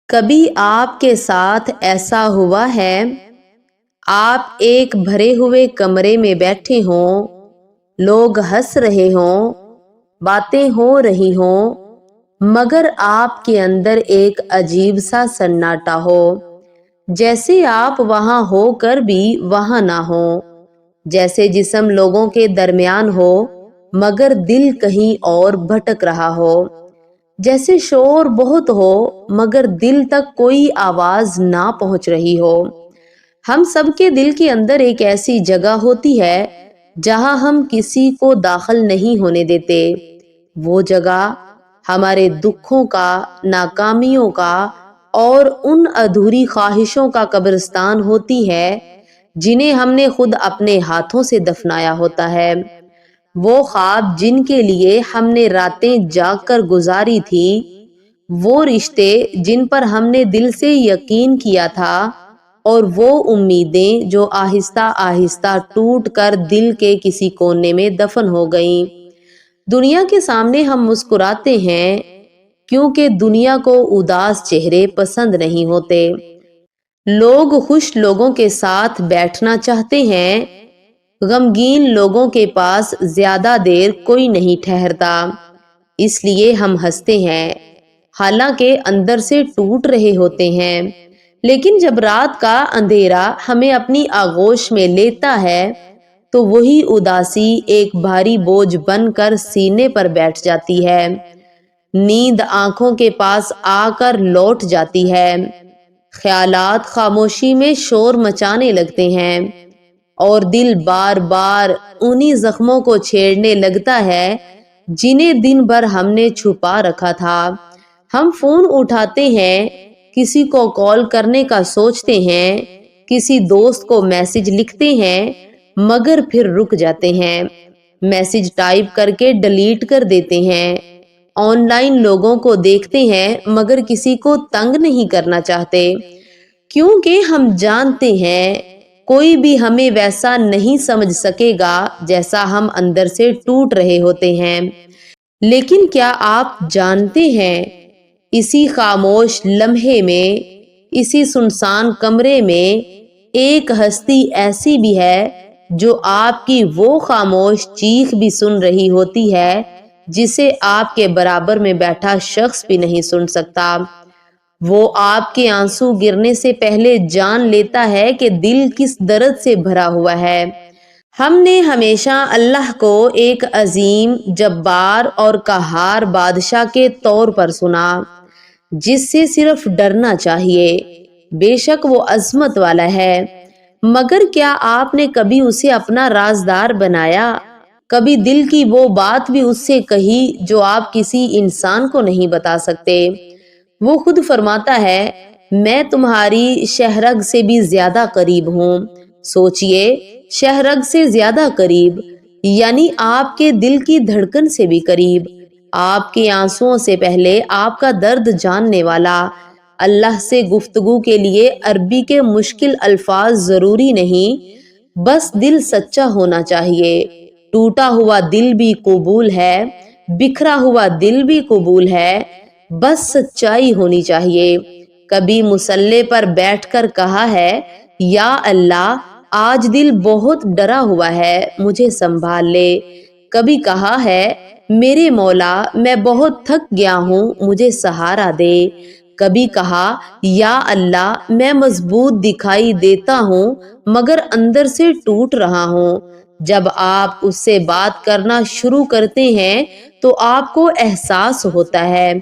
کبھی آپ کے ساتھ ایسا ہوا ہے آپ ایک بھرے ہوئے کمرے میں بیٹھے ہوں، لوگ ہنس رہے ہوں، باتیں ہو رہی ہوں، مگر آپ کے اندر ایک عجیب سا سناٹا ہو، جیسے آپ وہاں ہو کر بھی وہاں نہ ہو، جیسے جسم لوگوں کے درمیان ہو مگر دل کہیں اور بھٹک رہا ہو، جیسے شور بہت ہو مگر دل تک کوئی آواز نہ پہنچ رہی ہو۔ ہم سب کے دل کے اندر ایک ایسی جگہ ہوتی ہے جہاں ہم کسی کو داخل نہیں ہونے دیتے۔ وہ جگہ ہمارے دکھوں کا، ناکامیوں کا اور ان ادھوری خواہشوں کا قبرستان ہوتی ہے جنہیں ہم نے خود اپنے ہاتھوں سے دفنایا ہوتا ہے۔ وہ خواب جن کے لیے ہم نے راتیں جاگ کر گزاری تھی، وہ رشتے جن پر ہم نے دل سے یقین کیا تھا، اور وہ امیدیں جو آہستہ آہستہ ٹوٹ کر دل کے کسی کونے میں دفن ہو گئیں۔ دنیا کے سامنے ہم مسکراتے ہیں کیونکہ دنیا کو اداس چہرے پسند نہیں ہوتے۔ لوگ خوش لوگوں کے ساتھ بیٹھنا چاہتے ہیں، غمگین لوگوں کے پاس زیادہ دیر کوئی نہیں ٹھہرتا، اس لیے ہم ہنستے ہیں حالانکہ اندر سے ٹوٹ رہے ہوتے ہیں۔ لیکن جب رات کا اندھیرا ہمیں اپنی آغوش میں لیتا ہے تو وہی اداسی ایک بھاری بوجھ بن کر سینے پر بیٹھ جاتی ہے۔ نیند آنکھوں کے پاس آ کر لوٹ جاتی ہے، خیالات خاموشی میں شور مچانے لگتے ہیں، اور دل بار بار انہی زخموں کو چھیڑنے لگتا ہے جنہیں دن بھر ہم نے چھپا رکھا تھا۔ ہم فون اٹھاتے ہیں، کسی کو کال کرنے کا سوچتے ہیں، کسی دوست کو میسج لکھتے ہیں، مگر پھر رک جاتے ہیں، میسج ٹائپ کر کے ڈیلیٹ کر دیتے ہیں، آن لائن لوگوں کو دیکھتے ہیں مگر کسی کو تنگ نہیں کرنا چاہتے، کیونکہ ہم جانتے ہیں کوئی بھی ہمیں ویسا نہیں سمجھ سکے گا جیسا ہم اندر سے ٹوٹ رہے ہوتے ہیں۔ لیکن کیا آپ جانتے ہیں اسی خاموش لمحے میں، اسی سنسان کمرے میں ایک ہستی ایسی بھی ہے جو آپ کی وہ خاموش چیخ بھی سن رہی ہوتی ہے جسے آپ کے برابر میں بیٹھا شخص بھی نہیں سن سکتا۔ وہ آپ کے آنسو گرنے سے پہلے جان لیتا ہے کہ دل کس درد سے بھرا ہوا ہے۔ ہم نے ہمیشہ اللہ کو ایک عظیم، جبار اور قہار بادشاہ کے طور پر سنا جس سے صرف ڈرنا چاہیے۔ بے شک وہ عظمت والا ہے، مگر کیا آپ نے کبھی اسے اپنا رازدار بنایا؟ کبھی دل کی وہ بات بھی اس سے کہی جو آپ کسی انسان کو نہیں بتا سکتے؟ وہ خود فرماتا ہے، میں تمہاری شہرگ سے بھی زیادہ قریب ہوں۔ سوچئے، شہرگ سے زیادہ قریب، یعنی آپ کے دل کی دھڑکن سے بھی قریب، آپ کے آنسوؤں سے پہلے آپ کا درد جاننے والا۔ اللہ سے گفتگو کے لیے عربی کے مشکل الفاظ ضروری نہیں، بس دل سچا ہونا چاہیے۔ ٹوٹا ہوا دل بھی قبول ہے، بکھرا ہوا دل بھی قبول ہے، بس سچائی ہونی چاہیے۔ کبھی مصلے پر بیٹھ کر کہا ہے، یا اللہ آج دل بہت ڈرا ہوا ہے، مجھے سنبھال لے۔ کبھی کہا ہے، میرے مولا میں بہت تھک گیا ہوں، مجھے سہارا دے۔ کبھی کہا، یا اللہ میں مضبوط دکھائی دیتا ہوں مگر اندر سے ٹوٹ رہا ہوں۔ جب آپ اس سے بات کرنا شروع کرتے ہیں تو آپ کو احساس ہوتا ہے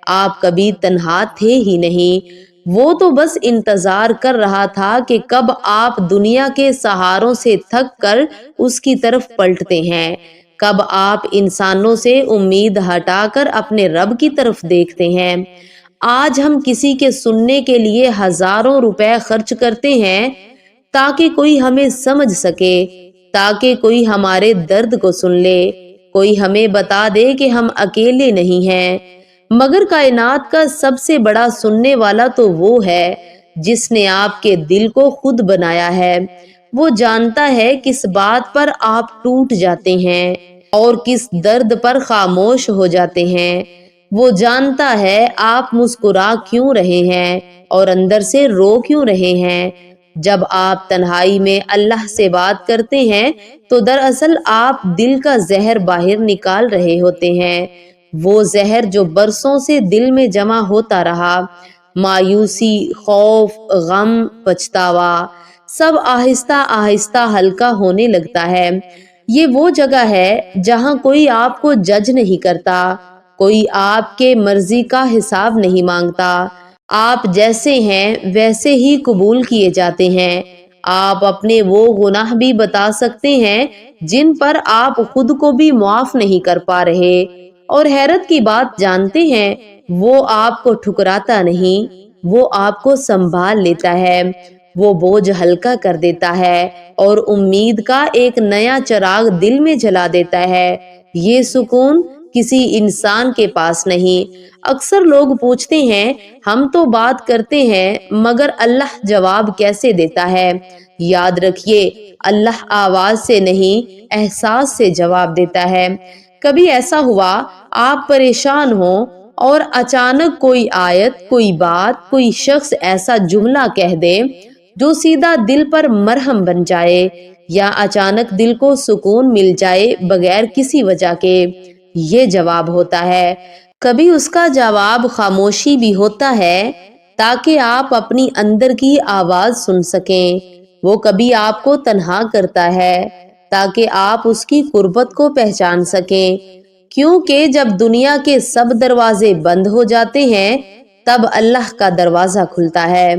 آپ کبھی تنہا تھے ہی نہیں، وہ تو بس انتظار کر رہا تھا کہ کب آپ دنیا کے سہاروں سے تھک کر اس کی طرف پلٹتے ہیں، کب آپ انسانوں سے امید ہٹا کر اپنے رب کی طرف دیکھتے ہیں۔ آج ہم کسی کے سننے کے لیے ہزاروں روپے خرچ کرتے ہیں تاکہ کوئی ہمیں سمجھ سکے، تاکہ کوئی ہمارے درد کو سن لے، کوئی ہمیں بتا دے کہ ہم اکیلے نہیں ہیں۔ مگر کائنات کا سب سے بڑا سننے والا تو وہ ہے جس نے آپ کے دل کو خود بنایا ہے۔ وہ جانتا ہے کس بات پر آپ ٹوٹ جاتے ہیں اور کس درد پر خاموش ہو جاتے ہیں۔ وہ جانتا ہے آپ مسکرا کیوں رہے ہیں اور اندر سے رو کیوں رہے ہیں۔ جب آپ تنہائی میں اللہ سے بات کرتے ہیں تو دراصل آپ دل کا زہر باہر نکال رہے ہوتے ہیں، وہ زہر جو برسوں سے دل میں جمع ہوتا رہا۔ مایوسی، خوف، غم، پچھتاوا، سب آہستہ آہستہ ہلکا ہونے لگتا ہے۔ یہ وہ جگہ ہے جہاں کوئی آپ کو جج نہیں کرتا، کوئی آپ کے مرضی کا حساب نہیں مانگتا، آپ جیسے ہیں ویسے ہی قبول کیے جاتے ہیں۔ آپ اپنے وہ گناہ بھی بتا سکتے ہیں جن پر آپ خود کو بھی معاف نہیں کر پا رہے، اور حیرت کی بات جانتے ہیں، وہ آپ کو ٹھکراتا نہیں، وہ آپ کو سنبھال لیتا ہے، وہ بوجھ ہلکا کر دیتا ہے اور امید کا ایک نیا چراغ دل میں جلا دیتا ہے۔ یہ سکون کسی انسان کے پاس نہیں۔ اکثر لوگ پوچھتے ہیں، ہم تو بات کرتے ہیں مگر اللہ جواب کیسے دیتا ہے؟ یاد رکھیے، اللہ آواز سے نہیں، احساس سے جواب دیتا ہے۔ کبھی ایسا ہوا آپ پریشان ہوں اور اچانک کوئی آیت، کوئی بات، کوئی شخص ایسا جملہ کہہ دے جو سیدھا دل پر مرہم بن جائے، یا اچانک دل کو سکون مل جائے بغیر کسی وجہ کے؟ یہ جواب ہوتا ہے۔ کبھی اس کا جواب خاموشی بھی ہوتا ہے تاکہ آپ اپنی اندر کی آواز سن سکیں۔ وہ کبھی آپ کو تنہا کرتا ہے تاکہ آپ اس کی قربت کو پہچان سکیں، کیونکہ جب دنیا کے سب دروازے بند ہو جاتے ہیں تب اللہ کا دروازہ کھلتا ہے،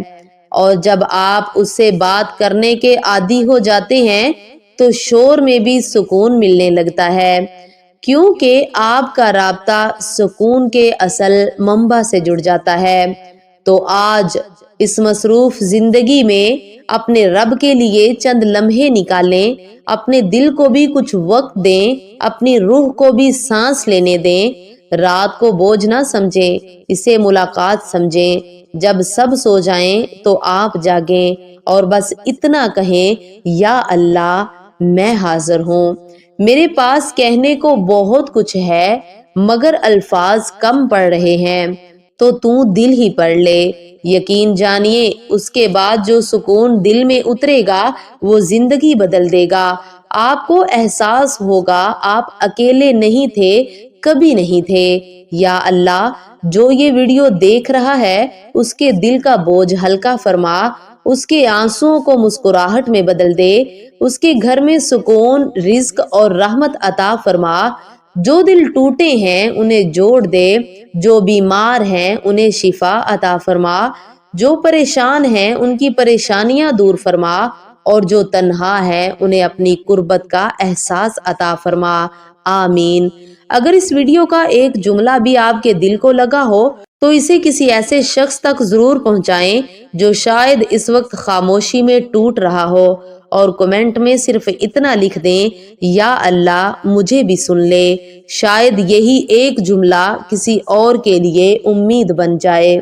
اور جب آپ اس سے بات کرنے کے عادی ہو جاتے ہیں تو شور میں بھی سکون ملنے لگتا ہے، کیونکہ آپ کا رابطہ سکون کے اصل منبع سے جڑ جاتا ہے۔ تو آج اس مصروف زندگی میں اپنے رب کے لیے چند لمحے نکالیں، اپنے دل کو بھی کچھ وقت دیں، اپنی روح کو بھی سانس لینے دیں۔ رات کو بوجھ نہ سمجھیں، اسے ملاقات سمجھیں۔ جب سب سو جائیں تو آپ جاگیں اور بس اتنا کہیں، یا اللہ میں حاضر ہوں، میرے پاس کہنے کو بہت کچھ ہے مگر الفاظ کم پڑ رہے ہیں، تو دل ہی پڑھ لے۔ یقین جانیے اس کے بعد جو سکون دل میں اترے گا وہ زندگی بدل دے گا۔ آپ کو احساس ہوگا آپ اکیلے نہیں تھے، کبھی نہیں تھے۔ یا اللہ، جو یہ ویڈیو دیکھ رہا ہے اس کے دل کا بوجھ ہلکا فرما، اس کے آنسوؤں کو مسکراہٹ میں بدل دے، اس کے گھر میں سکون، رزق اور رحمت عطا فرما۔ جو دل ٹوٹے ہیں انہیں جوڑ دے، جو بیمار ہیں انہیں شفا عطا فرما، جو پریشان ہیں ان کی پریشانیاں دور فرما، اور جو تنہا ہیں انہیں اپنی قربت کا احساس عطا فرما۔ آمین۔ اگر اس ویڈیو کا ایک جملہ بھی آپ کے دل کو لگا ہو تو اسے کسی ایسے شخص تک ضرور پہنچائیں جو شاید اس وقت خاموشی میں ٹوٹ رہا ہو، اور کمنٹ میں صرف اتنا لکھ دیں، یا اللہ مجھے بھی سن لے۔ شاید یہی ایک جملہ کسی اور کے لیے امید بن جائے۔